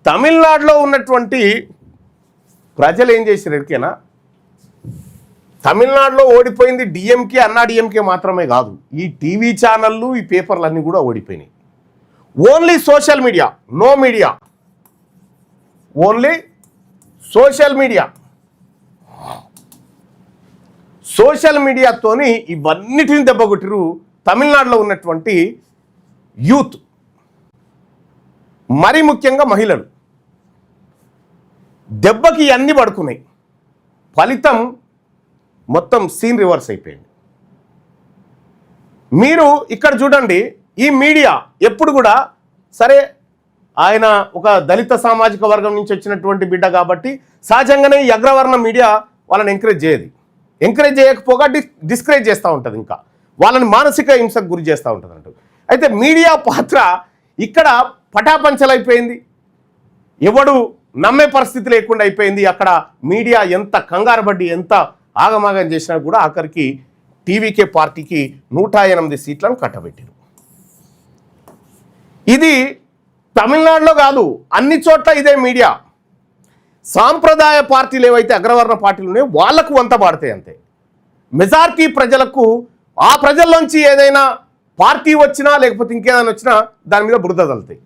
తమిళనాడులో ఉన్నటువంటి ప్రజలు ఏం చేశారు ఎరికేనా? తమిళనాడులో ఓడిపోయింది డిఎంకే అన్నా డిఎంకే మాత్రమే కాదు, ఈ టీవీ ఛానళ్ళు ఈ పేపర్లు అన్నీ కూడా ఓడిపోయినాయి. Only social media, no media, only social media. Social మీడియాతోని ఇవన్నిటిని దెబ్బకొట్టిరు తమిళనాడులో ఉన్నటువంటి యూత్, మరి ముఖ్యంగా మహిళలు. దెబ్బకి అన్నీ పడుకున్నాయి. ఫలితం మొత్తం సీన్ రివర్స్ అయిపోయింది. మీరు ఇక్కడ చూడండి, ఈ మీడియా ఎప్పుడు కూడా సరే ఆయన ఒక దళిత సామాజిక వర్గం నుంచి వచ్చినటువంటి బిడ్డ కాబట్టి సహజంగానే ఈ అగ్రవర్ణ మీడియా వాళ్ళని ఎంకరేజ్ చేయదు. ఎంకరేజ్ చేయకపోగా డిస్కరేజ్ చేస్తూ ఉంటుంది, ఇంకా వాళ్ళని మానసిక హింసకు గురి చేస్తూ ఉంటుంది అంటూ. అయితే మీడియా పాత్ర ఇక్కడ పటాపంచలైపోయింది. ఎవడు నమ్మే పరిస్థితి లేకుండా అయిపోయింది. అక్కడ మీడియా ఎంత కంగారు పడ్డి ఎంత ఆగమాగం చేసినా కూడా ఆఖరికి టీవీకే పార్టీకి 108 సీట్లను కట్టబెట్టారు. ఇది తమిళనాడులో కాదు, అన్ని చోట్ల ఇదే మీడియా. సాంప్రదాయ పార్టీలు ఏవైతే అగ్రవర్ణ పార్టీలు ఉన్నాయో వాళ్లకు వంత పాడతాయి అంతే. మెజారిటీ ప్రజలకు ఆ ప్రజల్లోంచి ఏదైనా పార్టీ వచ్చినా లేకపోతే ఇంకేదైనా వచ్చినా దాని మీద బురద తగులుతాయి.